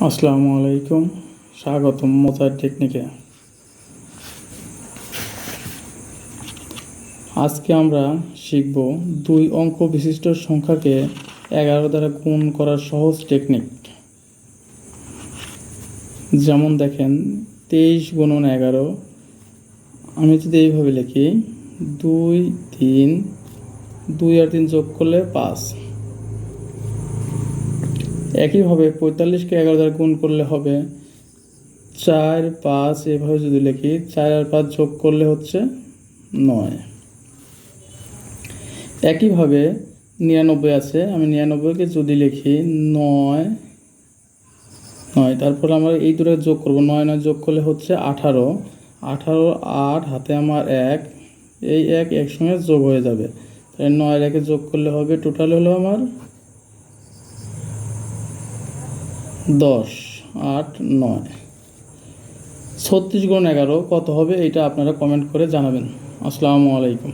আসসালামু আলাইকুম, স্বাগতম মোজার টেকনিকে। আজকে আমরা শিখব 2 অঙ্ক বিশিষ্ট সংখ্যাকে 11 দ্বারা গুণ করার সহজ টেকনিক। যেমন দেখেন 23 গুণন 11, আমি যদি এইভাবে লিখি 2 3, 2 আর 3 যোগ করলে 5। একইভাবে 45কে 11 দ্বারা গুণ করলে হবে 4 5, এভাবে যদি লিখি 4 আর 5 যোগ করলে হচ্ছে 9। একইভাবে 99 আছে, আমি 99কে যদি লিখি 9 9, তারপর আমরা এই দুটো যোগ করব, 9 9 যোগ করলে হচ্ছে 18 18 8, হাতে আমার 1, এই 1 একসঙ্গে যোগ হয়ে যাবে, তাই 9 আর 1 যোগ করলে হবে টোটাল হলো আমার 10 8 9। 36 গুণ 11 কত হবে এটা আপনারা কমেন্ট করে জানাবেন। আসসালামু আলাইকুম।